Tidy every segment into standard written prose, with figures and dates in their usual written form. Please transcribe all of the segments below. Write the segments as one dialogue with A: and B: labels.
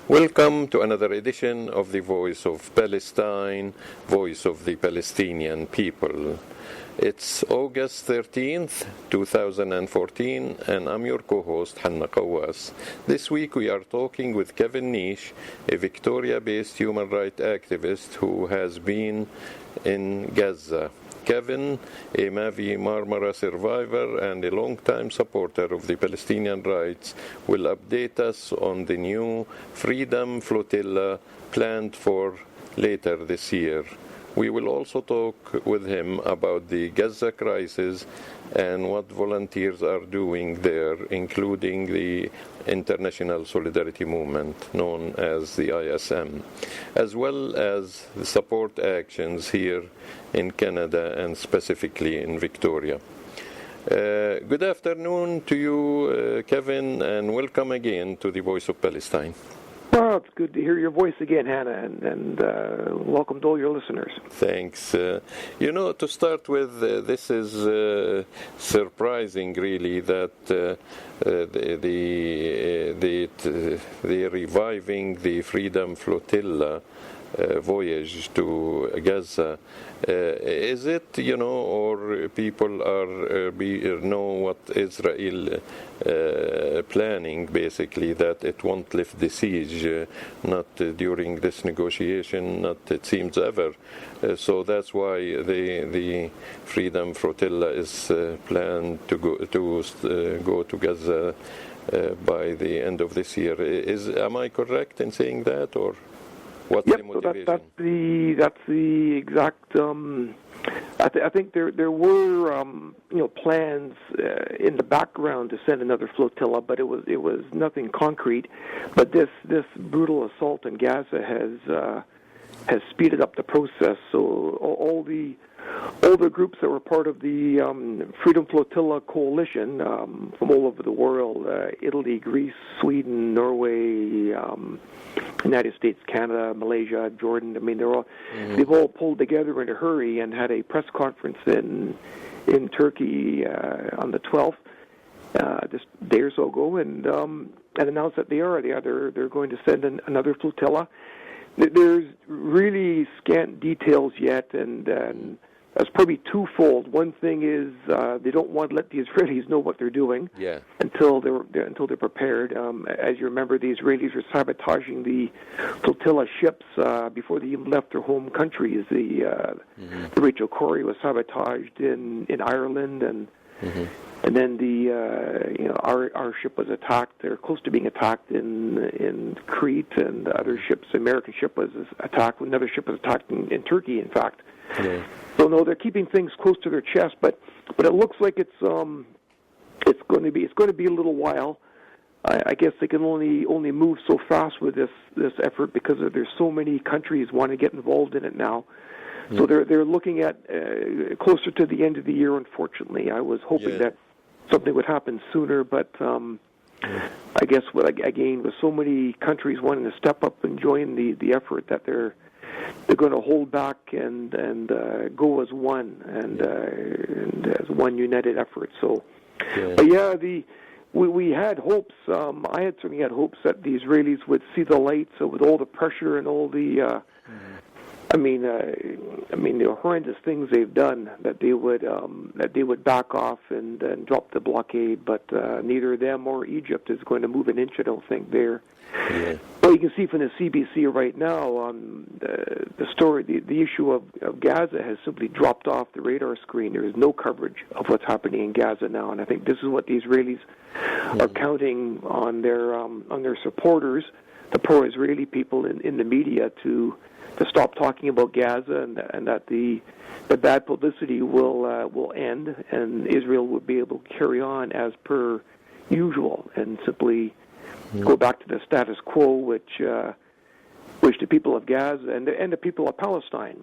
A: Welcome to another edition of the Voice of Palestine, Voice of the Palestinian People. It's August 13th, 2014, and I'm your co-host, Hanna Qawas. This week we are talking with Kevin Neish, a Victoria-based human rights activist who has been in Gaza. Kevin, a Mavi Marmara survivor and a longtime supporter of the Palestinian rights, will update us on the new Freedom Flotilla planned for later this year. We will also talk with him about the Gaza crisis and what volunteers are doing there, including the International Solidarity Movement, known as the ISM, as well as the support actions here in Canada and specifically in Victoria. Good afternoon to you, Kevin, and welcome again to the Voice of Palestine.
B: Well, it's good to hear your voice again, Hannah, and welcome to all your listeners.
A: Thanks. To start with, this is surprising, really, that the reviving the Freedom Flotilla voyage to Gaza. Is it, or people are know what Israel planning, basically, that it won't lift the siege, not during this negotiation, not it seems ever. So that's why the Freedom Flotilla is planned to go to Gaza by the end of this year. Am I correct in saying that, or? What's the motivation?
B: So that's the exact. I think there were plans in the background to send another flotilla, but it was nothing concrete. But this brutal assault in Gaza has speeded up the process. So all the groups that were part of the Freedom Flotilla coalition from all over the world, Italy, Greece, Sweden, Norway, United States, Canada, Malaysia, Jordan, they've all pulled together in a hurry and had a press conference in Turkey on the 12th, just a day or so ago, and announced that they're going to send another flotilla. There's really scant details yet, and that's probably twofold. One thing is they don't want to let the Israelis know what they're doing until they're prepared. As you remember, the Israelis were sabotaging the flotilla ships before they even left their home countries. The Rachel Corrie was sabotaged in Ireland, and then our ship was attacked. They're close to being attacked in Crete, and other ships. The American ship was attacked. Another ship was attacked in Turkey, in fact. Yeah. So no, they're keeping things close to their chest, but it looks like it's going to be a little while. I guess they can only move so fast with this effort because there's so many countries want to get involved in it now. So they're looking at closer to the end of the year. Unfortunately, I was hoping that something would happen sooner, but I guess with so many countries wanting to step up and join the effort, that they're going to hold back and go as one and as one united effort. So, but we had hopes. I had certainly had hopes that the Israelis would see the light. So with all the pressure and all the, the horrendous things they've done, that they would back off and drop the blockade. But neither them or Egypt is going to move an inch, I don't think. There. Yeah. Well, you can see from the CBC right now, the story, the issue of Gaza has simply dropped off the radar screen. There is no coverage of what's happening in Gaza now, and I think this is what the Israelis are counting on their supporters, the pro-Israeli people in the media, to stop talking about Gaza, and that the bad publicity will end, and Israel will be able to carry on as per usual and simply go back to the status quo, which the people of Gaza and the people of Palestine,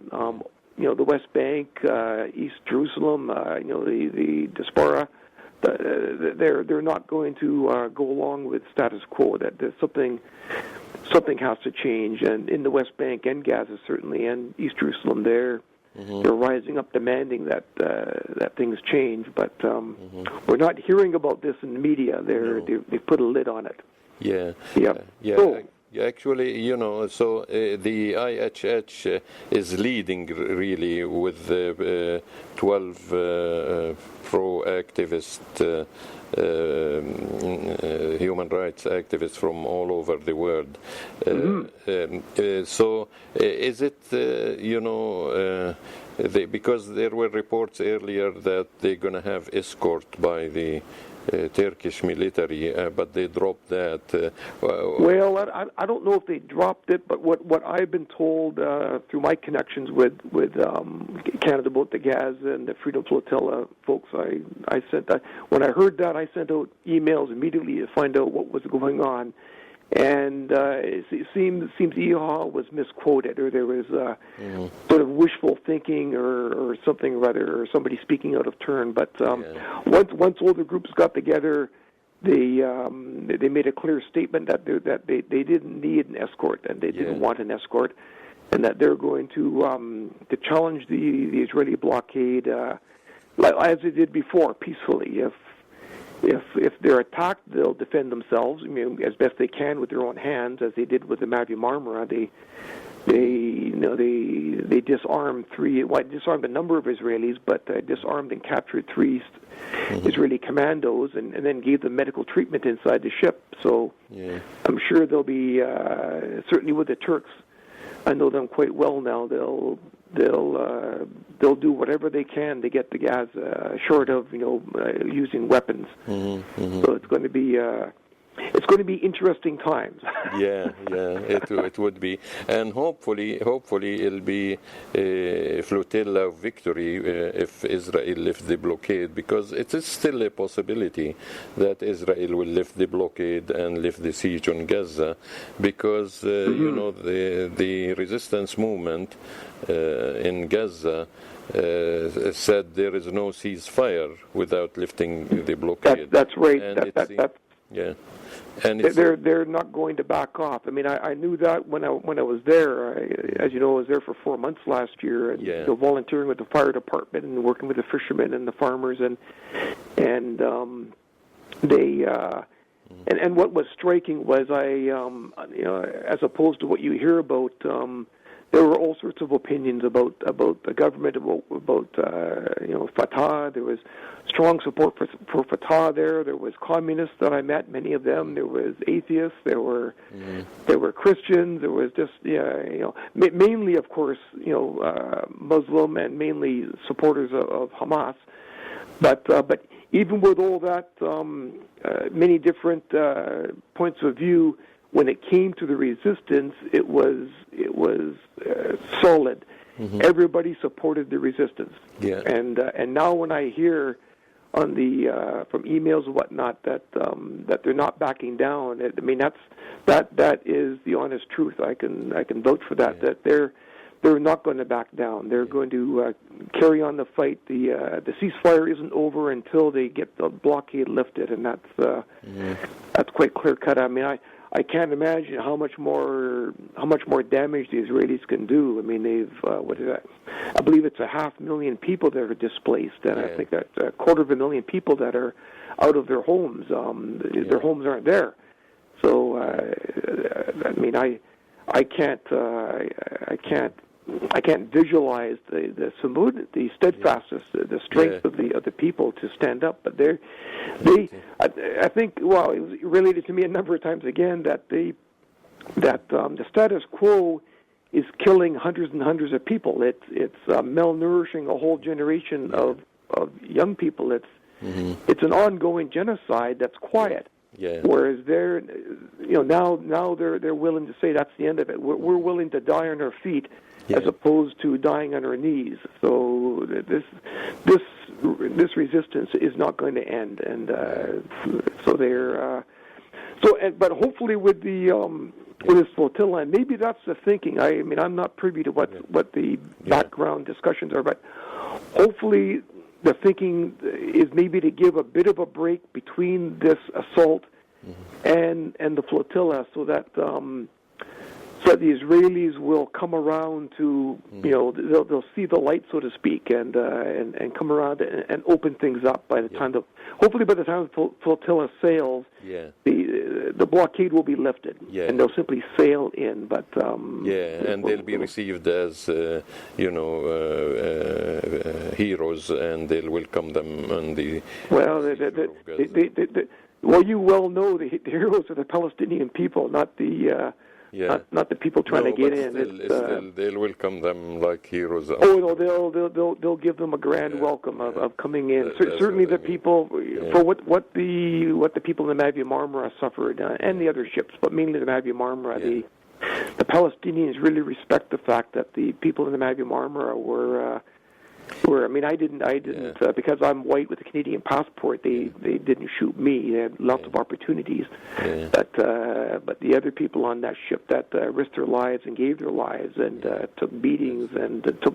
B: the West Bank, East Jerusalem, the diaspora, they're not going to go along with status quo. That there's something has to change, and in the West Bank and Gaza certainly, and East Jerusalem, they're rising up, demanding that things change. But we're not hearing about this in the media. They've put a lid on it.
A: Yeah.
B: So,
A: Yeah, actually, so the IHH is leading really with 12 pro-activist human rights activists from all over the world. So is it, because there were reports earlier that they're going to have escort by the Turkish military, but they dropped that.
B: Well, I don't know if they dropped it, but what I've been told through my connections with Canada Boat to Gaza and the Freedom Flotilla folks, I sent that. When I heard that, I sent out emails immediately to find out what was going on. And it seems EHA was misquoted, or there was sort of wishful thinking, or something rather, or somebody speaking out of turn. But once older groups got together, they made a clear statement that they didn't need an escort, and they didn't want an escort, and that they're going to challenge the Israeli blockade as they did before, peacefully. If they're attacked, they'll defend themselves, as best they can with their own hands, as they did with the Mavi Marmara. They disarmed disarmed a number of Israelis, but disarmed and captured 3 Israeli commandos, and then gave them medical treatment inside the ship. So I'm sure they'll be certainly with the Turks. I know them quite well now. They'll do whatever they can to get the Gaza short of using weapons. So it's going to be interesting times.
A: It would be, and hopefully it'll be a flotilla of victory if Israel lifts the blockade, because it is still a possibility that Israel will lift the blockade and lift the siege on Gaza, because the resistance movement in Gaza said there is no ceasefire without lifting the blockade.
B: That's right.
A: And
B: they're not going to back off. I mean, I knew that when I was there. As you know, I was there for 4 months last year, and volunteering with the fire department and working with the fishermen and the farmers, and what was striking was as opposed to what you hear about. There were all sorts of opinions about the government, about Fatah. There was strong support for Fatah there. There was communists that I met, many of them. There was atheists. There were Christians. There was just mainly, of course, Muslim, and mainly supporters of Hamas. But even with all that, many different points of view, when it came to the resistance, it was solid. Everybody supported the resistance. And now when I hear on the from emails and whatnot that they're not backing down, that is the honest truth. I can vouch for that. That they're not going to back down. They're going to carry on the fight. The ceasefire isn't over until they get the blockade lifted, and that's quite clear cut. I mean, I can't imagine how much more damage the Israelis can do. I mean, they've I believe it's 500,000 people that are displaced, and I think that's 250,000 people that are out of their homes. Their homes aren't there. So I mean, I can't visualize the steadfastness, the strength of the people to stand up. But I think, well, it was related to me a number of times again that the status quo is killing hundreds and hundreds of people. It's malnourishing a whole generation of young people. It's an ongoing genocide that's quiet. Whereas they're now they're willing to say that's the end of it. We're willing to die on our feet as opposed to dying on our knees. So this resistance is not going to end, and so they're but hopefully with this flotilla, and maybe that's the thinking. I mean, I'm not privy to what the background discussions are, but hopefully the thinking is maybe to give a bit of a break between this assault and the flotilla, so that the Israelis will come around to they'll see the light, so to speak, and come around and open things up by the time hopefully by the time the flotilla sails, the blockade will be lifted, and they'll simply sail in. But
A: and they'll be received as heroes, and they'll welcome them on the.
B: Well, you well know the heroes are the Palestinian people, not the. Not the people trying to get in.
A: Still, they'll welcome them like heroes.
B: No, they'll give them a grand welcome of coming in. Certainly, the people for what the people in the Mavi Marmara suffered, and the other ships, but mainly the Mavi Marmara. The Palestinians really respect the fact that the people in the Mavi Marmara were. I mean, I didn't because I'm white with a Canadian passport. They didn't shoot me. They had lots of opportunities, but the other people on that ship that risked their lives and gave their lives and took beatings and took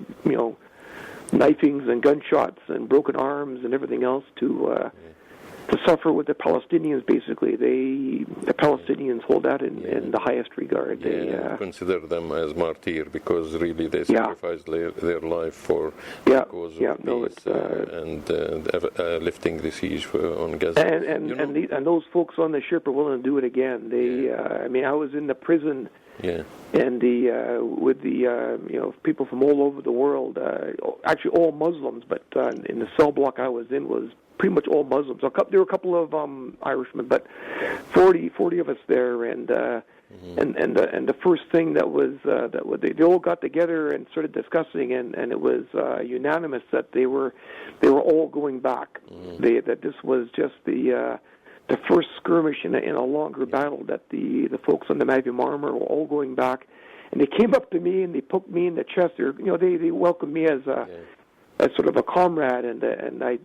B: knifings and gunshots and broken arms and everything else to suffer with the Palestinians. Basically, the Palestinians hold that in the highest regard. They
A: consider them as martyrs because really they sacrificed their life for the cause of peace and lifting the siege on Gaza.
B: And those folks on the ship are willing to do it again. They, I mean, I was in the prison. And with the people from all over the world, actually all Muslims, but in the cell block I was in was pretty much all Muslims. There were a couple of Irishmen, but 40 of us there, and the first thing that they all got together and started discussing, and it was unanimous that they were all going back. That this was just the first skirmish in a longer battle, that the folks on the Mavi Marmara were all going back, and they came up to me and they poked me in the chest. They welcomed me as sort of a comrade, and I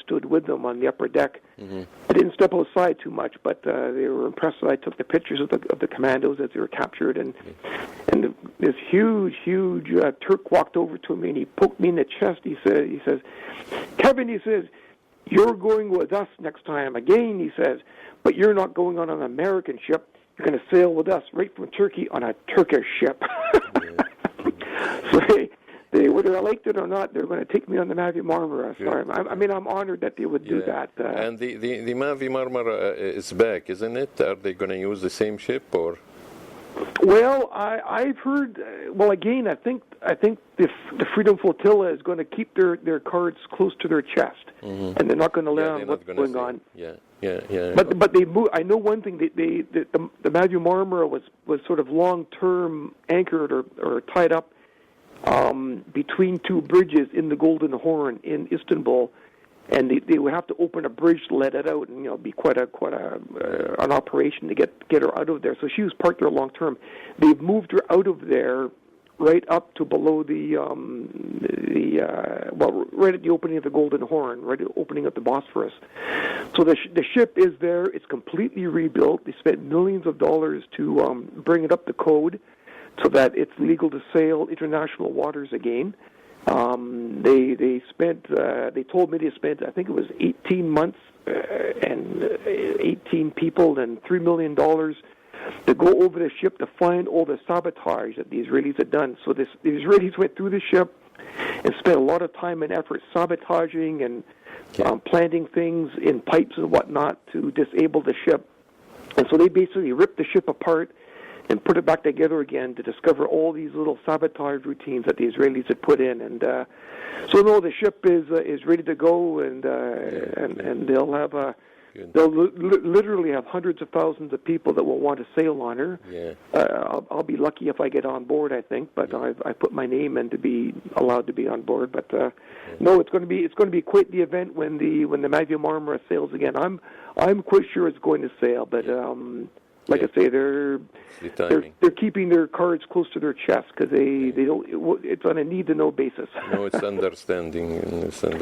B: stood with them on the upper deck. I didn't step outside too much, but they were impressed that I took the pictures of the commandos as they were captured, and this huge Turk walked over to me and he poked me in the chest. He says, Kevin, he says, you're going with us next time again, he says, but you're not going on an American ship. You're going to sail with us right from Turkey on a Turkish ship. So they whether I liked it or not, they're going to take me on the Mavi Marmara. So I'm honored that they would do that.
A: And the Mavi Marmara is back, isn't it? Are they going to use the same ship or?
B: Well, I've heard. Well, again, I think the Freedom Flotilla is going to keep their cards close to their chest, and they're not going to let on what's going on. But they move. I know one thing. The Mavi Marmara was sort of long-term anchored or tied up between two bridges in the Golden Horn in Istanbul, and they would have to open a bridge to let it out, and be quite an operation to get her out of there. So she was parked there long term. They've moved her out of there right up to below right at the opening of the Golden Horn, right at the opening of the Bosphorus. So the ship is there. It's completely rebuilt. They spent millions of dollars to bring it up the code so that it's legal to sail international waters again. They told me they spent, I think it was 18 months and 18 people and $3 million to go over the ship to find all the sabotage that the Israelis had done. So the Israelis went through the ship and spent a lot of time and effort sabotaging and planting things in pipes and whatnot to disable the ship. And so they basically ripped the ship apart and put it back together again to discover all these little sabotage routines that the Israelis had put in. And so no, the ship is ready to go, and they'll have literally have hundreds of thousands of people that will want to sail on her. I'll be lucky if I get on board, I think, but I put my name in to be allowed to be on board. But no, it's going to be quite the event when the Mavi Marmara sails again. I'm quite sure it's going to sail, but like I say, they're keeping their cards close to their chest because they don't. It's on a need-to-know basis.
A: No, it's understanding.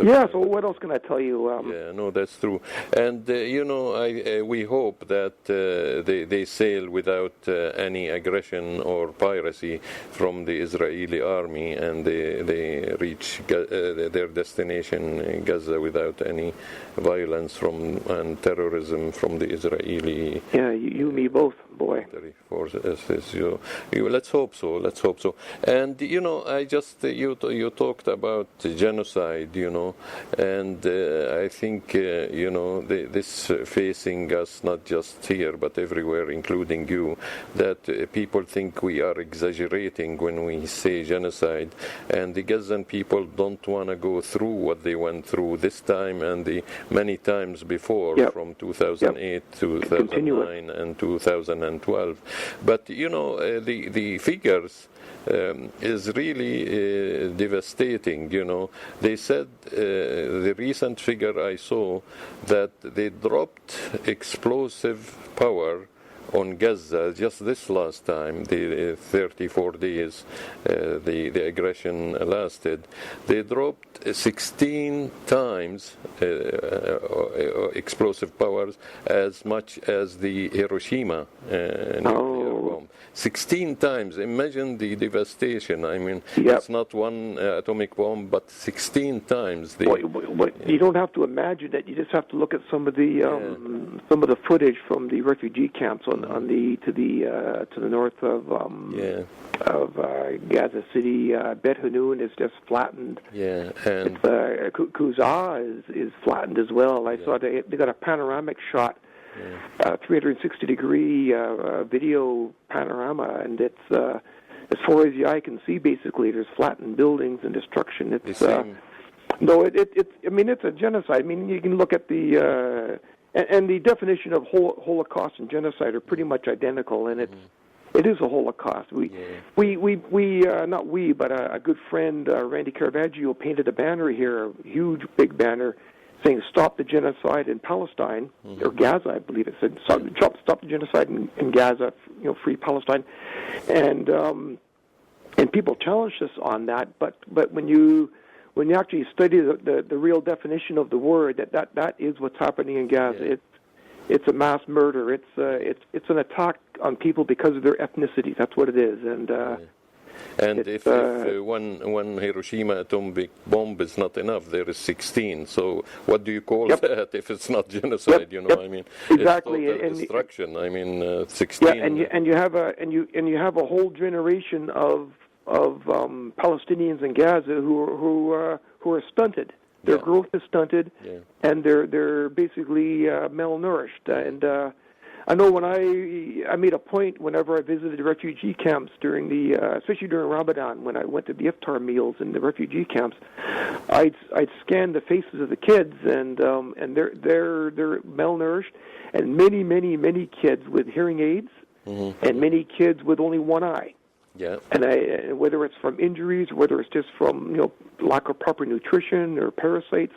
B: Yeah. So what else can I tell you?
A: No, that's true. And we hope that they sail without any aggression or piracy from the Israeli army, and they reach their destination, Gaza, without any violence and terrorism from the Israeli.
B: Yeah, you and me both, boy.
A: Let's hope so. Let's hope so. And I just you talked about genocide, and I think this facing us not just here but everywhere, including you, that people think we are exaggerating when we say genocide, and the Gazan people don't want to go through what they went through this time and the many times before, from 2008, 2009, and 2012. But the figures is really devastating. They said the recent figure I saw that they dropped explosive power on Gaza just this last time, the 34 days the aggression lasted. They dropped 16 times explosive powers, as much as the Hiroshima nuclear bomb. 16 times. Imagine the devastation. I mean, it's not one atomic bomb, but 16 times.
B: You don't have to imagine that. You just have to look at some of the footage from the refugee camps to the north of Gaza City. Bet Hanun is just flattened.
A: Yeah, and
B: Kuzah is flattened as well. I saw they got a panoramic shot. 360-degree video panorama, and it's as far as the eye can see. Basically, there's flattened buildings and destruction. It's it's a genocide. I mean, you can look at the and the definition of Holocaust and genocide are pretty much identical, and it is a Holocaust. But a good friend, Randy Caravaggio, painted a banner here, a huge, big banner, saying "Stop the genocide in Palestine," or Gaza, I believe it said. Stop the genocide in Gaza, free Palestine, and people challenged us on that. But when you actually study the real definition of the word, that is what's happening in Gaza.
A: Yeah.
B: It's a mass murder. It's an attack on people because of their ethnicity. That's what it is,
A: And if one Hiroshima atomic bomb is not enough, there is 16. So what do you call that if it's not genocide? I mean,
B: exactly.
A: It's total destruction. I mean, 16.
B: Yeah, and you have a whole generation of Palestinians in Gaza who are stunted. Their growth is stunted, and they're basically malnourished. And I know when I made a point whenever I visited refugee camps especially during Ramadan, when I went to the iftar meals in the refugee camps, I'd scan the faces of the kids, and they're malnourished, and many kids with hearing aids, and many kids with only one eye.
A: Yeah.
B: And whether it's from injuries, or whether it's just from lack of proper nutrition or parasites,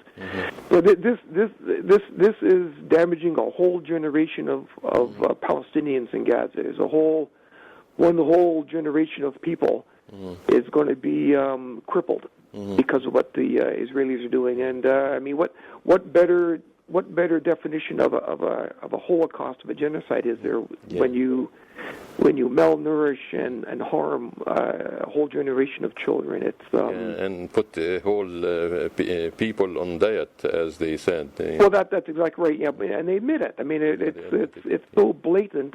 B: so this is damaging a whole generation of Palestinians in Gaza. There's the whole generation of people is going to be crippled because of what the Israelis are doing. And I mean, what better definition of a Holocaust, of a genocide, is there when you malnourish and harm a whole generation of children? It's
A: and put the whole people on diet, as they said.
B: Well, that's exactly right. Yeah, and they admit it. I mean, it's so blatant,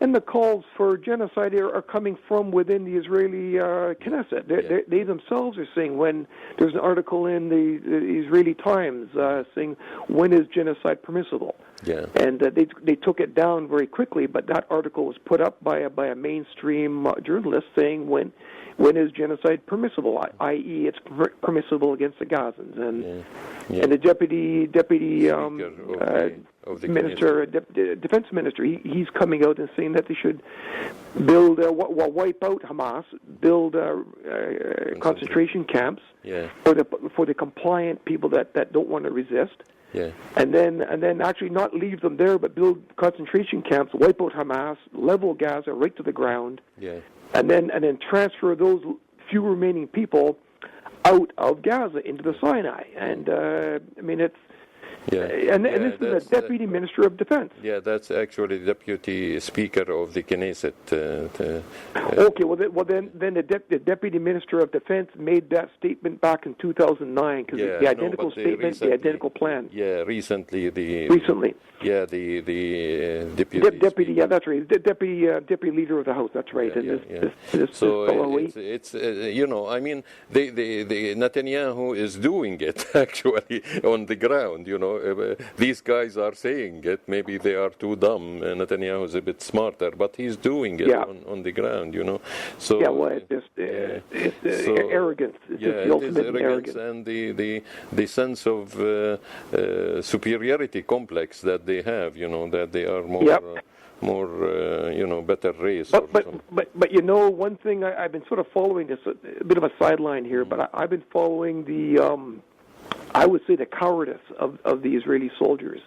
B: and the calls for genocide are coming from within the Israeli Knesset. They themselves are saying, when there's an article in the Israeli Times saying, when is genocide permissible?
A: Yeah.
B: And they took it down very quickly, but that article was put up by a mainstream journalist saying, when is genocide permissible, i.e. it's permissible against the Gazans. And the deputy minister, defense minister, he's coming out and saying that they should build, wipe out Hamas, build concentration camps for the compliant people that don't want to resist.
A: Yeah.
B: And then actually not leave them there, but build concentration camps, wipe out Hamas, level Gaza right to the ground.
A: Yeah.
B: And then transfer those few remaining people out of Gaza into the Sinai. And I mean, And this is the Deputy Minister of Defense.
A: Yeah, that's actually the Deputy Speaker of the Knesset.
B: Okay, well then the Deputy Minister of Defense made that statement back in 2009, because the identical statement, the identical plan.
A: Yeah, recently. Yeah, the
B: deputy. Yeah, that's right. The deputy leader of the House. That's right.
A: It's I mean, the Netanyahu is doing it actually on the ground. These guys are saying it. Maybe they are too dumb. Netanyahu is a bit smarter, but he's doing it on the ground. So
B: it's arrogance. It's the ultimate arrogance
A: and the sense of superiority complex that they have. That they are more better race.
B: But one thing I've been sort of following this, a bit of a sideline here, but I've been following the I would say the cowardice of the Israeli soldiers.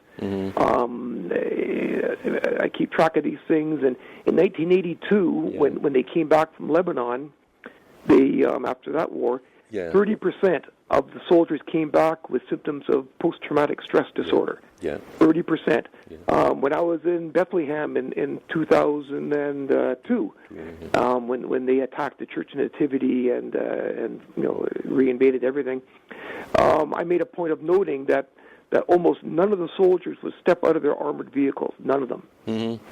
B: I keep track of these things, and in 1982, when they came back from Lebanon, they after that war, 30% of the soldiers came back with symptoms of post-traumatic stress disorder. 30%. When I was in Bethlehem in 2002, when they attacked the Church of Nativity and reinvaded everything, I made a point of noting that almost none of the soldiers would step out of their armored vehicles. None of them.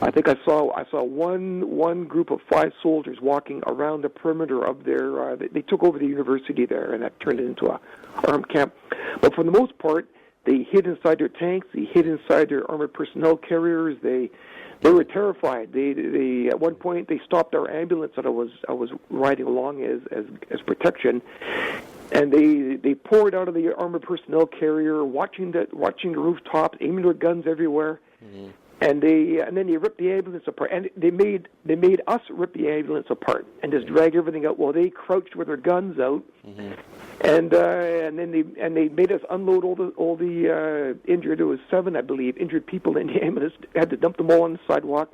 B: I think I saw one group of 5 soldiers walking around the perimeter of their. They took over the university there, and that turned it into a armed camp. But for the most part, they hid inside their tanks. They hid inside their armored personnel carriers. They were terrified. They at one point they stopped our ambulance that I was riding along as protection. And they poured out of the armored personnel carrier, watching the rooftops, aiming their guns everywhere, and then they ripped the ambulance apart. And they made us rip the ambulance apart and just drag everything out while they crouched with their guns out. And then they made us unload all the injured. There was 7, I believe, injured people in the ambulance. Had to dump them all on the sidewalk.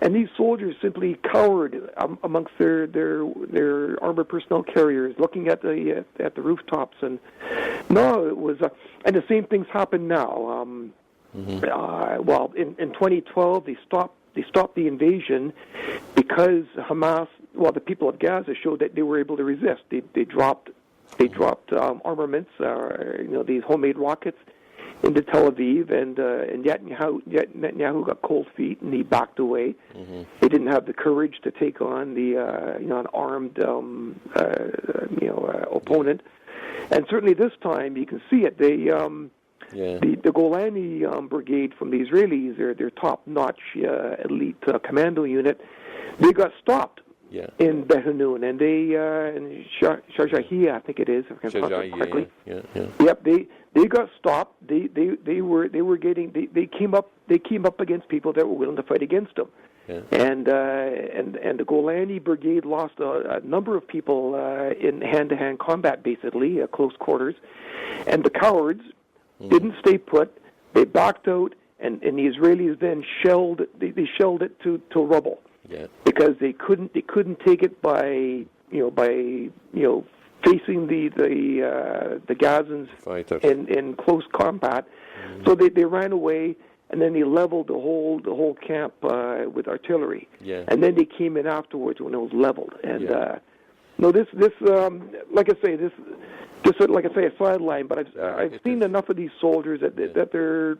B: And these soldiers simply cowered amongst their armored personnel carriers, looking at the rooftops. And no, it was, and the same things happen now. Well, in 2012, they stopped the invasion because Hamas, the people of Gaza showed that they were able to resist. They dropped armaments, these homemade rockets, into Tel Aviv, and Netanyahu got cold feet and he backed away. He didn't have the courage to take on an armed opponent. And certainly this time you can see it. The Golani brigade from the Israelis, their top-notch elite commando unit, they got stopped in Beit Hanun, and they in Sharjahiyah, I think it is, if I can pronounce it correctly. Yep, they got stopped. They came up against people that were willing to fight against them. And the Golani brigade lost a number of people in hand-to-hand combat, basically close quarters, and the cowards didn't stay put. They backed out, and the Israelis then shelled it to rubble. Because they couldn't take it by facing the Gazans in close combat. So they ran away, and then they leveled the whole camp with artillery. And then they came in afterwards when it was leveled. And this like I say, a sideline. But I've seen enough of these soldiers that they're.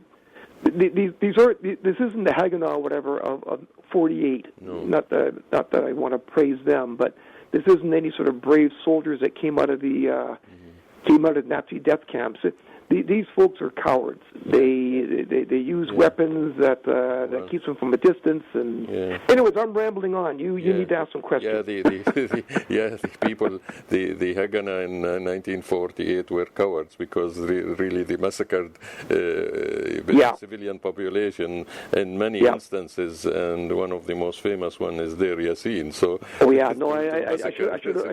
B: This isn't the Haganah or whatever of 48. No. Not that I want to praise them, but this isn't any sort of brave soldiers that came out of the Nazi death camps. These folks are cowards. They use weapons that keeps them from a distance. And anyways, I'm rambling on. You need to ask some questions.
A: The people, the Haganah in 1948 were cowards because really they massacred civilian population in many instances, and one of the most famous one is Deir Yassin. So
B: I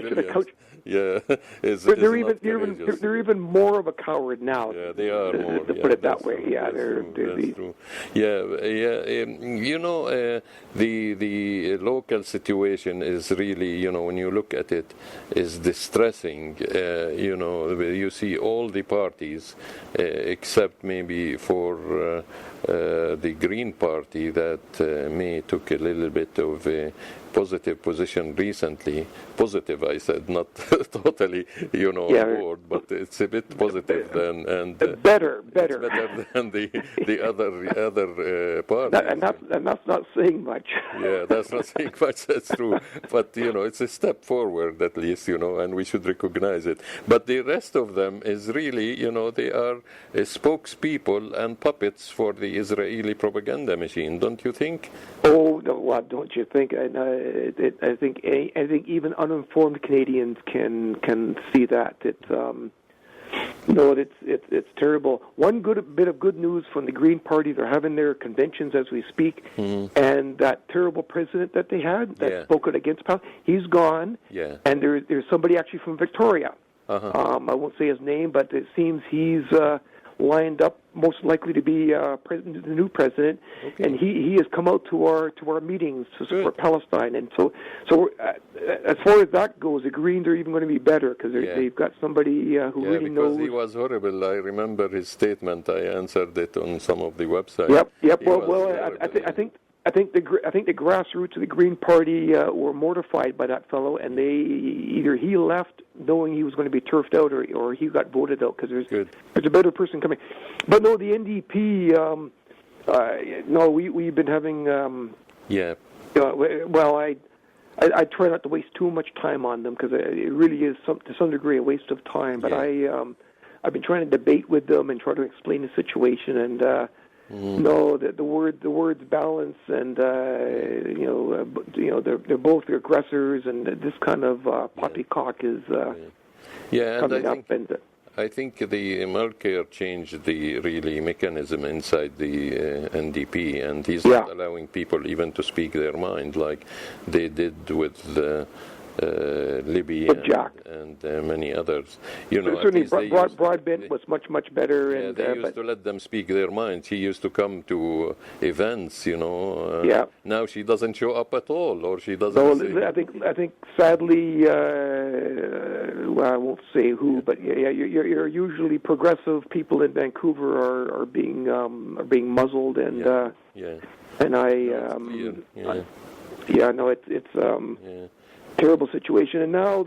B: should have couched.
A: Yeah,
B: they're
A: not courageous.
B: they're even more of a coward now.
A: Yeah, they are more.
B: To put it that way.
A: True,
B: Yeah,
A: that's true. Yeah, yeah. You know, the local situation is really, you know, when you look at it, is distressing. You know, you see all the parties, except maybe for the Green Party that may took a little bit of a positive position recently. Positive, I said, not totally, you know, on board, but it's a bit positive than and
B: better
A: it's better than the other parties.
B: And that's not saying much.
A: Yeah, that's not saying much. That's true. But you know, it's a step forward at least, you know, and we should recognize it. But the rest of them is really, you know, they are spokespeople and puppets for the Israeli propaganda machine. Don't you think?
B: Oh, no, well, don't you think? I think even uninformed Canadians can see that. It's terrible. One good bit of good news from the Green Party: they're having their conventions as we speak, and that terrible president that they had that spoke out against Palestine, he's gone. Yeah. And there's somebody actually from Victoria. I won't say his name, but it seems he's lined up, most likely to be the new president, and he has come out to our meetings to support Palestine. And so as far as that goes, the Greens are even going to be better because they've got somebody who really knows.
A: Because he was horrible. I remember his statement. I answered it on some of the websites.
B: Yep. I think the grassroots of the Green Party were mortified by that fellow, and either he left knowing he was going to be turfed out, or he got voted out because there's a better person coming. But no, the NDP. We've been having. Well, I try not to waste too much time on them because it really is to some degree a waste of time. But I've been trying to debate with them and try to explain the situation and. No, the words balance, and they're both aggressors, and this kind of poppycock is coming up. And
A: I think the Merkel changed the really mechanism inside the NDP, and he's not allowing people even to speak their mind like they did with the. Libby and many others. You know,
B: certainly Broadbent was much better.
A: Yeah, they used to let them speak their minds. He used to come to events, you know. Now she doesn't show up at all, or she doesn't.
B: No, I think sadly, well, I won't say who, but you're usually progressive people in Vancouver are being muzzled, and and it's terrible situation, and now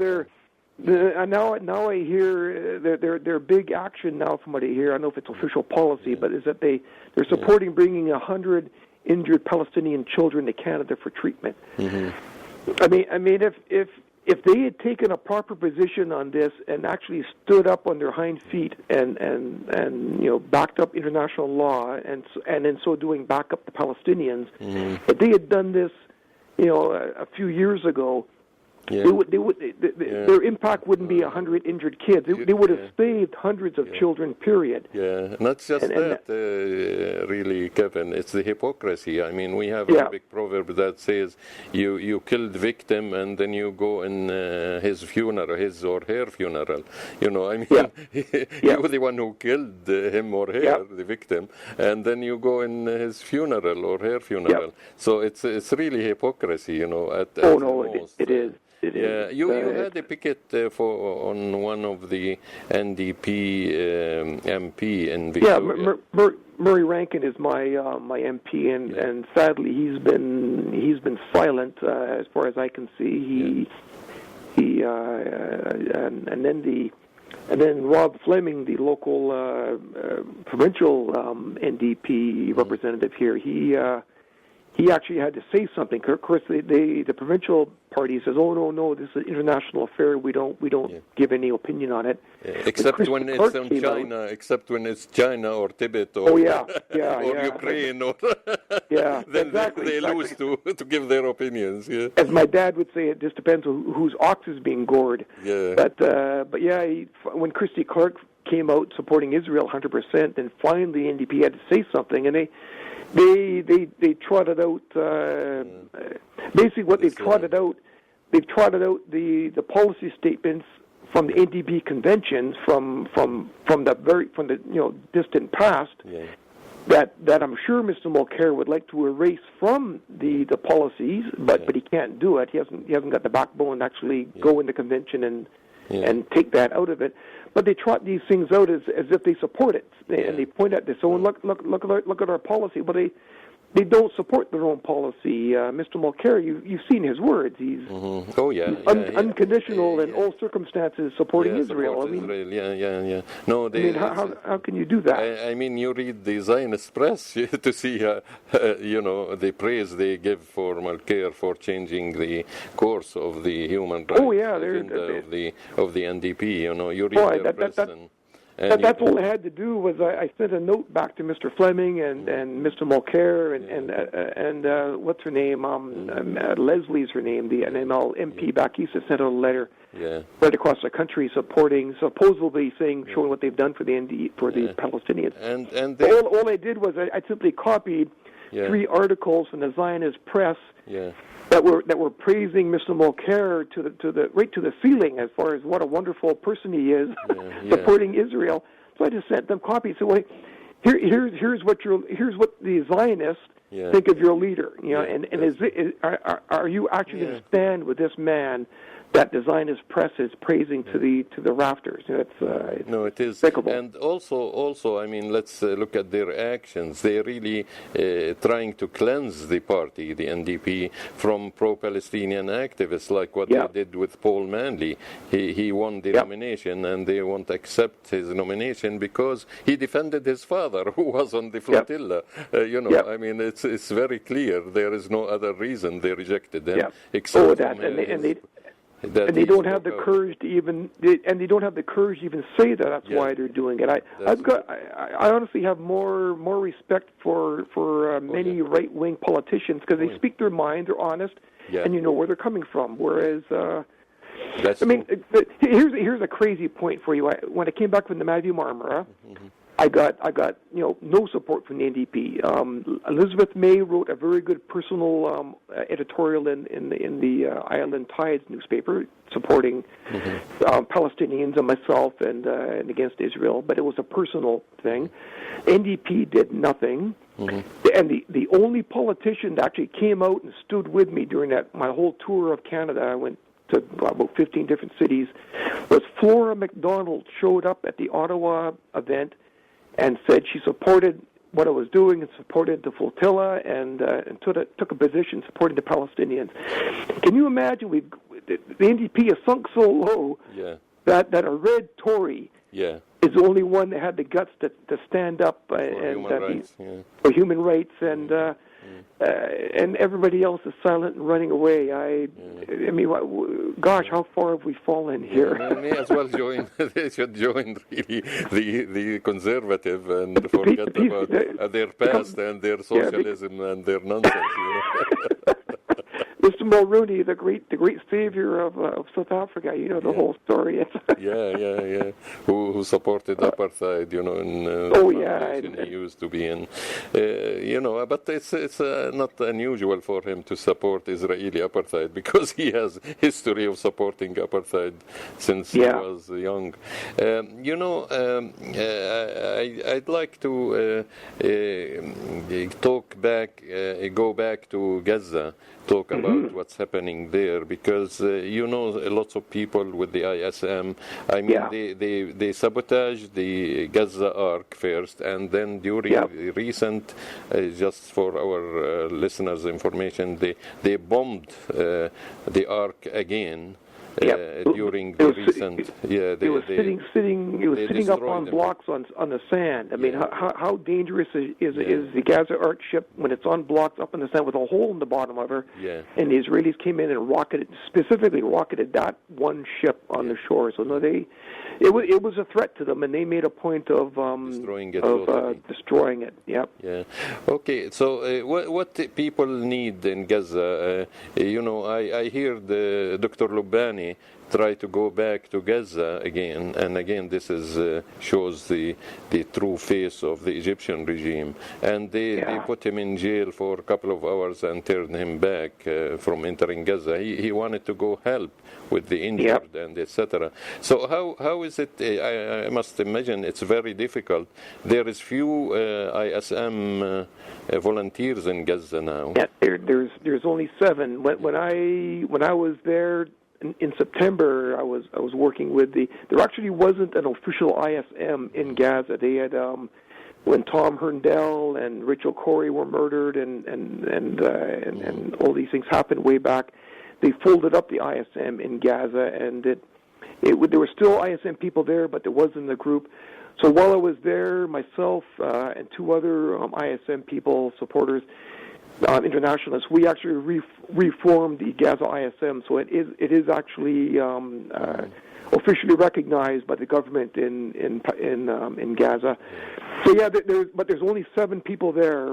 B: now I hear their big action now from what I hear. I don't know if it's official policy, but is that they're supporting bringing 100 injured Palestinian children to Canada for treatment. I mean, if they had taken a proper position on this and actually stood up on their hind feet and backed up international law and in so doing back up the Palestinians, if they had done this, a few years ago. Their impact wouldn't be 100 injured kids. They would have saved hundreds of children, period.
A: Yeah, not just really, Kevin. It's the hypocrisy. I mean, we have a big proverb that says, you kill the victim and then you go in his funeral, his or her funeral. You know, I mean, you're the one who killed him or her, the victim, and then you go in his funeral or her funeral. So it's really hypocrisy,
B: It is.
A: You had a picket on one of the NDP MP in Victoria.
B: Yeah, Murray Rankin is my MP, and sadly he's been silent as far as I can see. And then Rob Fleming, the local provincial NDP representative here, he actually had to say something. Of course, the provincial party says, "Oh no, this is an international affair. We don't give any opinion on it."
A: Except when it's on China, except when it's China or Tibet or Ukraine or then they lose to give their opinions. Yeah.
B: As my dad would say, it just depends on whose ox is being gored.
A: Yeah.
B: But when Christy Clark came out supporting Israel 100%, then finally NDP had to say something, and they trotted out basically what they've trotted out the policy statements from the NDP conventions from the distant past.
A: Yeah.
B: That I'm sure Mr. Mulcair would like to erase from the policies, but he can't do it. He hasn't got the backbone to actually go in the convention and take that out of it. But they trot these things out as if they support it, and they point at this. So look at our policy, but they don't support their own policy. Mr. Mulcair, you've seen his words. He's unconditional in all circumstances supporting Israel.
A: Israel. No,
B: how can you do that?
A: I mean, you read the Zionist press to see, the praise they give for Mulcair for changing the course of the human rights agenda of the NDP. You read their press.
B: That's all I had to do was I sent a note back to Mr. Fleming and Mr. Mulcair and what's her name? Leslie's her name, the NML MP back east. I sent out a letter right across the country supposedly showing what they've done for the Palestinians. And all I did was I simply copied 3 articles from the Zionist press. That were praising Mr. Mulcair to the ceiling as far as what a wonderful person he is, supporting Israel. So I just sent them copies. So here's what the Zionists think of your leader. Are you actually going to stand with this man that the Zionist press is praising to the rafters?
A: No, it is.
B: Despicable.
A: And also, I mean, let's look at their actions. They're really trying to cleanse the party, the NDP, from pro-Palestinian activists, like what they did with Paul Manley. He won the nomination, and they won't accept his nomination because he defended his father, who was on the flotilla. I mean, it's very clear. There is no other reason they rejected him except
B: and they don't have the courage to even say that. That's why they're doing it. I honestly have more respect for many right-wing politicians because they speak their mind, they're honest, and you know where they're coming from. Whereas, here's a crazy point for you. When I came back from the Mavi Marmara, I got no support from the NDP. Elizabeth May wrote a very good personal editorial in the Island Tides newspaper supporting Palestinians and myself and against Israel, but it was a personal thing. NDP did nothing, and the only politician that actually came out and stood with me during my whole tour of Canada, I went to about 15 different cities, was Flora MacDonald. Showed up at the Ottawa event and said she supported what I was doing and supported the flotilla and took a position supporting the Palestinians. Can you imagine the NDP has sunk so low that a red Tory is the only one that had the guts to stand up for human rights and everybody else is silent and running away. I mean, gosh, how far have we fallen here?
A: They may as well join. They should join really the conservative and forget about their past and their socialism and their nonsense.
B: Mr. Mulrooney, the great savior of South Africa, the whole story.
A: Who supported apartheid, in he used to be in, but it's not unusual for him to support Israeli apartheid because he has history of supporting apartheid since he was young. I'd like to go back to Gaza. Talk about what's happening there because lots of people with the ISM. I mean, they sabotaged the Gaza Ark first, and then during the recent, just for our listeners' information, they bombed the Ark again. During the recent,
B: it was sitting up on blocks on the sand. I mean, how dangerous is the Gaza Ark ship when it's on blocks up in the sand with a hole in the bottom of her? And the Israelis came in and specifically rocketed that one ship on the shore. So no, it was a threat to them, and they made a point of destroying it.
A: Okay. So what people need in Gaza? I hear Dr. Lubani money, try to go back to Gaza again. And again, this is shows the true face of the Egyptian regime. And they put him in jail for a couple of hours and turned him back from entering Gaza. He wanted to go help with the injured and etc. So how is it? I must imagine it's very difficult. There is few ISM volunteers in Gaza now.
B: Yeah, there's only 7. When I was there in September, I was working with there actually wasn't an official ISM in Gaza. They had when Tom Herndell and Rachel Corrie were murdered and all these things happened way back. They folded up the ISM in Gaza, and there were still ISM people there, but there wasn't a group. So while I was there, myself and 2 other ISM people, supporters, internationalists, we actually reformed the Gaza ISM. So it is actually officially recognized by the government in Gaza. So yeah, there's only 7 people there.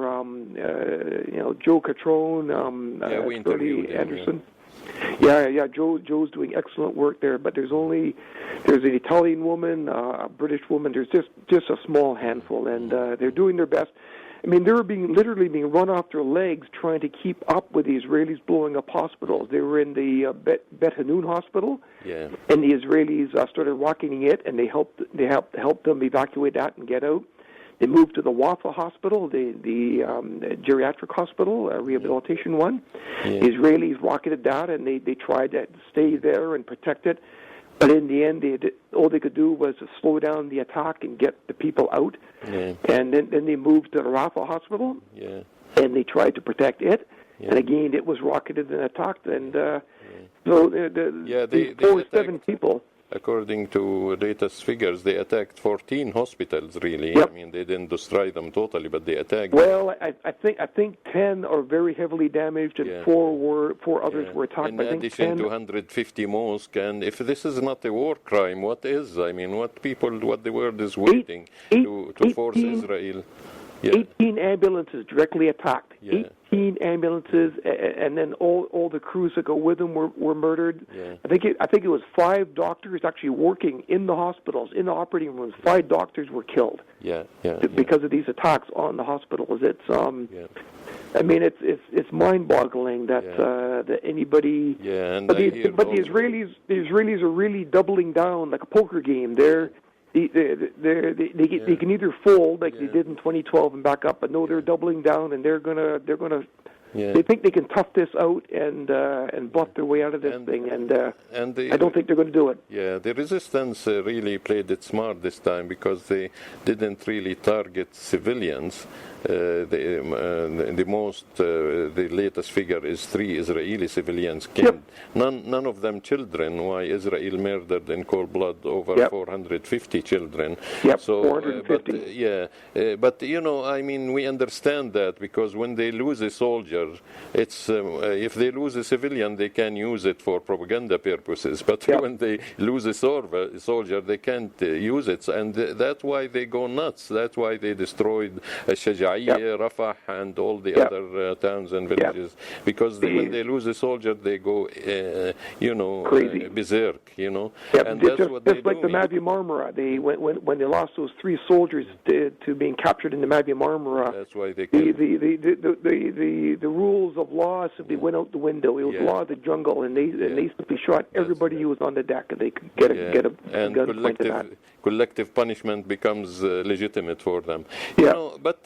B: Joe Catrone, Bertie Anderson. Yeah. Joe's doing excellent work there, but there's an Italian woman, a British woman. There's just a small handful, and they're doing their best. I mean, they were literally being run off their legs trying to keep up with the Israelis blowing up hospitals. They were in the Bet Hanun hospital, and the Israelis started rocketing it, and they helped them evacuate that and get out. They moved to the Wafa hospital, the geriatric hospital, rehabilitation one. The Israelis rocketed that, and they tried to stay there and protect it. But in the end, all they could do was to slow down the attack and get the people out. And then they moved to the Rafah hospital, and they tried to protect it. And again, it was rocketed and attacked. And so the 7 people.
A: According to latest figures, they attacked 14 hospitals, really. I mean, they didn't destroy them totally, but they attacked.
B: Well, I think 10 are very heavily damaged, and 4 others were attacked.
A: In addition to 150 mosques, and if this is not a war crime, what is? I mean, what the world is waiting to force Israel.
B: 18 ambulances directly attacked. 18 ambulances, and then all the crews that go with them were murdered. I think it was 5 doctors actually working in the hospitals, in the operating rooms. 5 doctors were killed. Because of these attacks on the hospitals. It's I mean, it's mind-boggling that anybody. But the Israelis are really doubling down like a poker game. They can either fold like they did in 2012 and back up, but no, they're doubling down, and they're gonna. They think they can tough this out and bluff their way out of this thing, and I don't think they're going to do it.
A: Yeah, the resistance really played it smart this time because they didn't really target civilians. The latest figure is 3 Israeli civilians killed. None of them children. Why Israel murdered in cold blood over 450 children.
B: So 450.
A: But I mean, we understand that because when they lose a soldier, it's if they lose a civilian, they can use it for propaganda purposes. But when they lose a soldier, they can't use it, and that's why they go nuts. That's why they destroyed Shaja'iyya, Rafah, and all the other towns and villages. Because when they lose a soldier, they go,
B: crazy,
A: berserk. And
B: that's what they do. Just like the Mavi Marmara, when they lost those 3 soldiers to being captured in the Mavi Marmara.
A: That's why they
B: the rules of law simply went out the window. It was law of the jungle, and they simply shot everybody who was on the deck, and they could get a gun pointed at.
A: Collective punishment becomes legitimate for them. But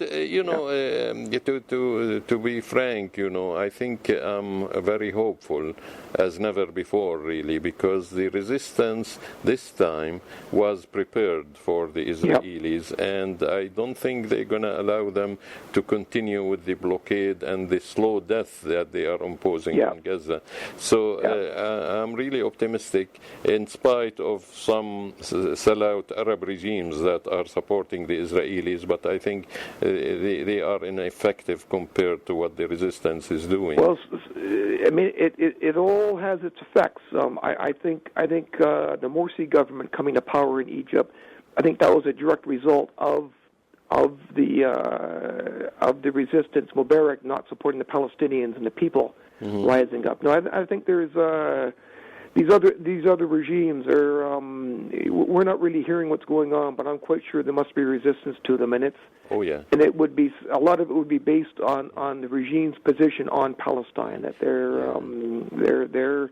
A: to be frank, I think I'm very hopeful as never before, really, because the resistance this time was prepared for the Israelis, and I don't think they're going to allow them to continue with the blockade and the slow death that they are imposing on Gaza. So I'm really optimistic, in spite of some sellout Arab regimes that are supporting the Israelis, but I think they are ineffective compared to what the resistance is doing.
B: Well, I mean, it all has its effects. I think the Morsi government coming to power in Egypt, I think that was a direct result of the resistance. Mubarak not supporting the Palestinians and the people rising up. No, I think there's these other regimes are. We're not really hearing what's going on, but I'm quite sure there must be resistance to them, and it's.
A: Oh yeah.
B: And it would be a lot of it would be based on the regime's position on Palestine. That they're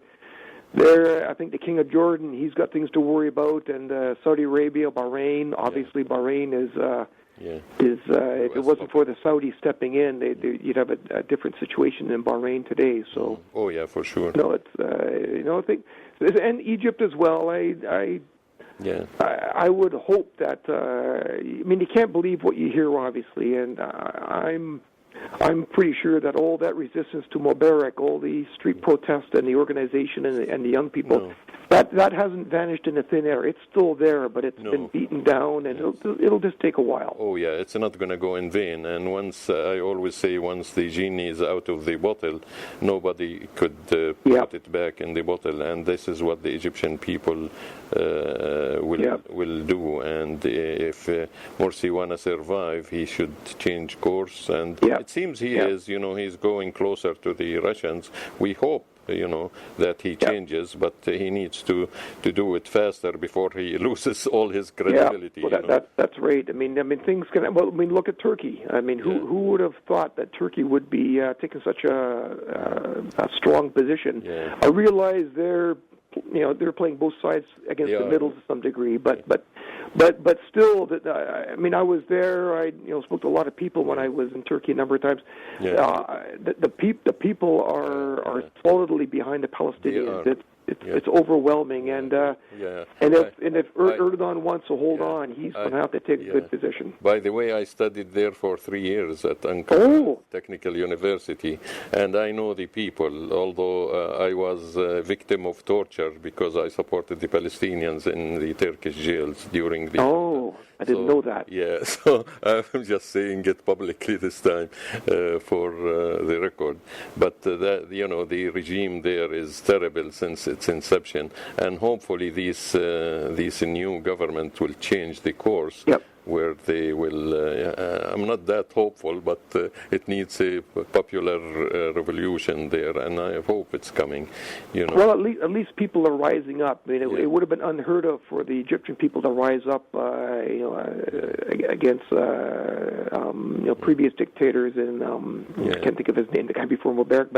B: I think the King of Jordan, he's got things to worry about, and Saudi Arabia, Bahrain. Obviously, Bahrain is. If it wasn't for the Saudis stepping in, you'd have a different situation in Bahrain today. So.
A: Oh yeah, for sure.
B: No, it's I think, and Egypt as well. I would hope that. I mean, you can't believe what you hear, obviously, and I'm pretty sure that all that resistance to Mubarak, all the street protests and the organization and the young people, that hasn't vanished into thin air. It's still there, but it's been beaten down, and it'll just take a while.
A: Oh yeah, it's not going to go in vain. And once I always say, once the genie is out of the bottle, nobody could put it back in the bottle. And this is what the Egyptian people will do. And if Morsi wanna survive, he should change course. And it seems he is. He's going closer to the Russians. We hope. That he changes, but he needs to do it faster before he loses all his credibility.
B: Yeah, well, that's right. I mean, things can. Well, look at Turkey. I mean, who would have thought that Turkey would be taking such a strong position? Yeah. I realize they're playing both sides against the middle to some degree, but still, I mean, I was there. I spoke to a lot of people when I was in Turkey a number of times. Yeah. The people are solidly behind the Palestinians. It's overwhelming, and if Erdogan wants to hold on, he's going to have to take a good position.
A: By the way, I studied there for 3 years at Ankara Technical University, and I know the people. Although I was a victim of torture because I supported the Palestinians in the Turkish jails during the.
B: I didn't know that.
A: Yeah, so I'm just saying it publicly this time for the record. But the regime there is terrible since its inception, and hopefully this new government will change the course.
B: Yep.
A: Where they will, I'm not that hopeful, but it needs a popular revolution there, and I hope it's coming.
B: Well, at least people are rising up. I mean, it would have been unheard of for the Egyptian people to rise up, against previous dictators. And I can't think of his name, the guy before Mubarak,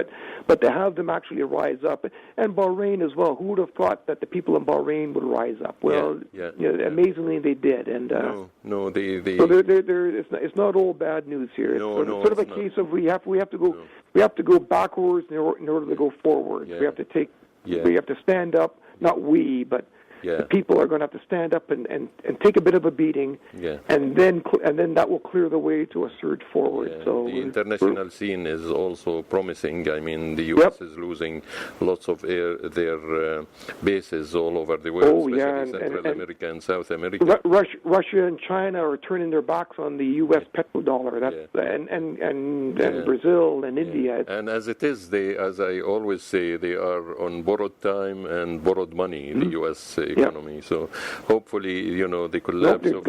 B: but to have them actually rise up, and Bahrain as well. Who would have thought that the people in Bahrain would rise up? Well, amazingly they did, and.
A: So
B: it's not all bad news here. It's sort of a case of we have to go backwards in order to go forward. We have to we have to stand up. Not we, but the people are going to have to stand up and take a bit of a beating, and then that will clear the way to a surge forward. So
A: the international scene is also promising. I mean, the U.S. is losing lots of their bases all over the world, especially Central America and South America.
B: Russia and China are turning their backs on the U.S. petrodollar. And Brazil and India.
A: And as it is, as I always say, they are on borrowed time and borrowed money. The U.S. economy. So hopefully, the collapse of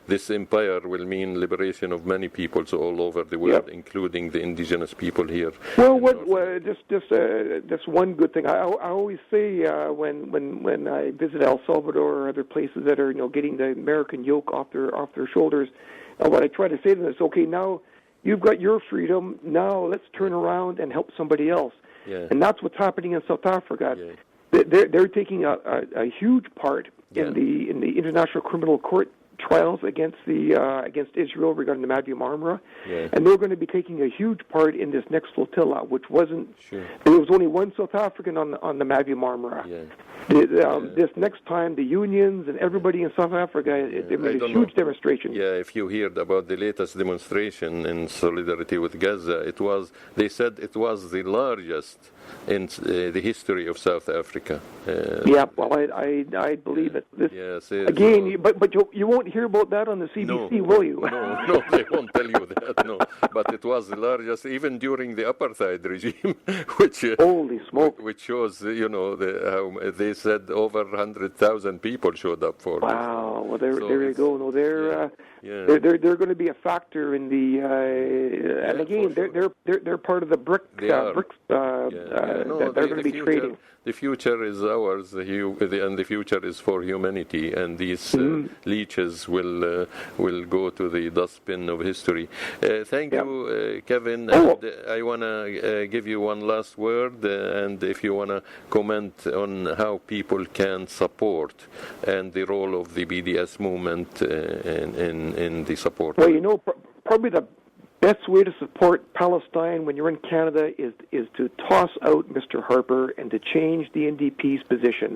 A: this empire will mean liberation of many peoples all over the world, including the indigenous people here.
B: Well, just one good thing. I always say when I visit El Salvador or other places that are getting the American yoke off their shoulders, what I try to say to them is, okay, now you've got your freedom. Now let's turn around and help somebody else. And that's what's happening in South Africa. They're taking a huge part in the International Criminal Court trials against Israel regarding the Mavi Marmara, and they're going to be taking a huge part in this next flotilla, which wasn't. There was only one South African on the Mavi Marmara. This next time, the unions and everybody in South Africa, they made a huge demonstration.
A: If you heard about the latest demonstration in solidarity with Gaza, they said it was the largest in the history of South Africa.
B: I believe it. Again, but you won't hear about that on the CBC, will you?
A: No, they won't tell you that. No, but it was the largest, even during the apartheid regime, which
B: holy smoke,
A: which shows how they said over 100,000 people showed up for.
B: Wow, well there you go. No, they're going to be a factor in the and again they're part of the BRICS that they're going to be trading.
A: The future is ours, and the future is for humanity. And these leeches will go to the dustbin of history. Thank you, Kevin. And I want to give you one last word, and if you want to comment on how people can support and the role of the BDS movement in the support.
B: Well, probably the best way to support Palestine when you're in Canada is to toss out Mr. Harper and to change the NDP's position.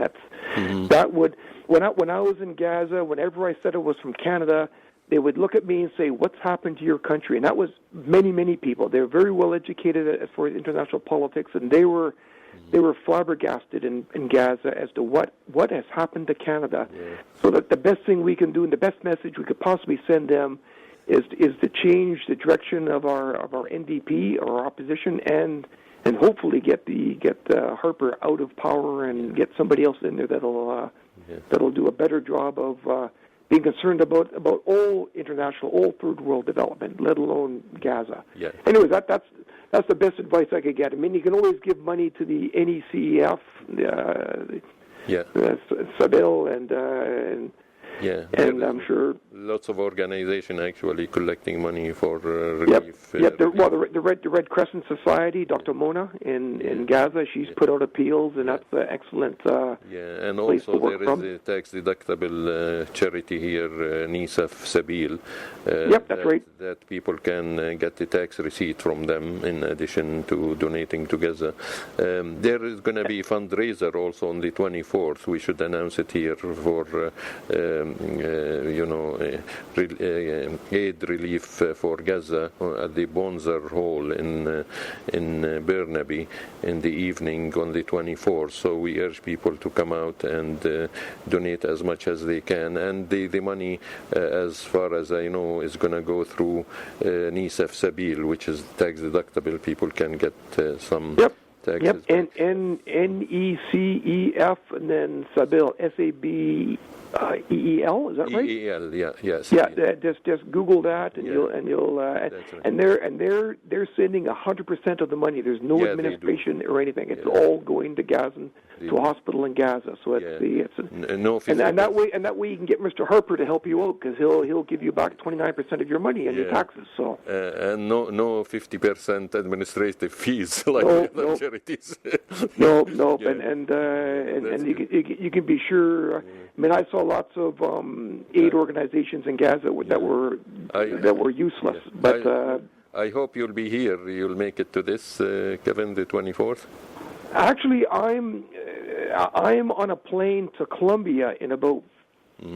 B: That would when I was in Gaza, whenever I said it was from Canada, they would look at me and say, "What's happened to your country?" And that was many people. They were very well educated as far as international politics, and they were flabbergasted in Gaza as to what has happened to Canada. So that the best thing we can do and the best message we could possibly send them is to change the direction of our NDP or our opposition and hopefully get Harper out of power and get somebody else in there that'll do a better job of being concerned about all international, all third world development, let alone Gaza. Anyway, that's the best advice I could get. I mean, you can always give money to the NECEF, Sabil, and I'm sure
A: lots of organizations actually collecting money for relief.
B: The Red Crescent Society, Dr. Mona in Gaza, she's put out appeals, and that's an excellent.
A: And also there is a tax-deductible charity here, NISAF Sabil.
B: That's right.
A: That people can get the tax receipt from them in addition to donating to Gaza. There is going to be a fundraiser also on the 24th. We should announce it here for. Aid relief for Gaza at the Bonzer Hall in Burnaby in the evening on the 24th. So we urge people to come out and donate as much as they can. And the money, as far as I know, is going to go through NISAF Sabil, which is tax deductible. People can get some. Taxes.
B: And NECEF and then Sabil, SABEEL, is that right?
A: EEL, yes.
B: Just Google that and you'll
A: right.
B: and they're sending 100% of the money. There's no administration or anything. It's all going to Gaza, to a hospital in Gaza. So and that way you can get Mr. Harper to help you out because he'll give you back 29% of your money and your taxes. So
A: and no 50% administrative fees like other charities.
B: No. And you can be sure. I mean, I saw lots of aid organizations in Gaza that were useless. But
A: I hope you'll be here. You'll make it to this, Kevin, the 24th.
B: Actually, I'm on a plane to Colombia in about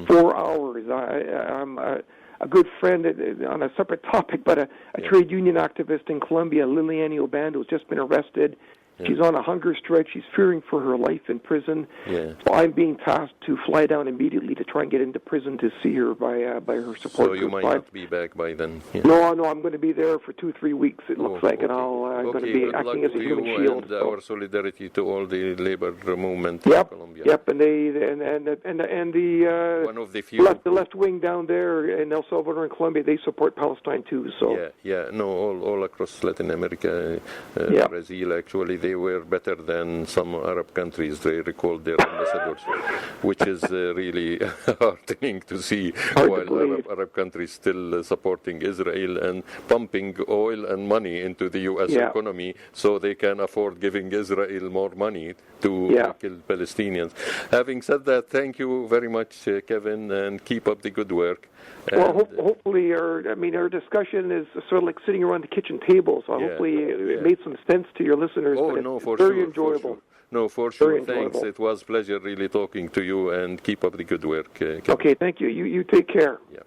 B: 4 hours. I'm a good friend on a separate topic, but a trade union activist in Colombia, Liliana Obando, has just been arrested. She's on a hunger strike. She's fearing for her life in prison. So I'm being tasked to fly down immediately to try and get into prison to see her by her support.
A: So you might not be back by then.
B: No, I'm going to be there for 2-3 weeks. It looks like, and I'm going to be acting as a human shield.
A: And our solidarity to all the labor movement in Colombia.
B: And the
A: one of the few
B: the left wing down there in El Salvador and Colombia, they support Palestine too. So
A: all across Latin America, Brazil actually. They were better than some Arab countries. They recalled their ambassadors, which is really heartening to see. While Arab countries still supporting Israel and pumping oil and money into the U.S. economy so they can afford giving Israel more money to kill Palestinians. Having said that, thank you very much, Kevin, and keep up the good work.
B: Well, hopefully, our discussion is sort of like sitting around the kitchen table, so hopefully it made some sense to your listeners. Very enjoyable.
A: No, for sure. Thanks. It was a pleasure really talking to you, and keep up the good work.
B: Okay, thank you. You take care.
A: Yeah.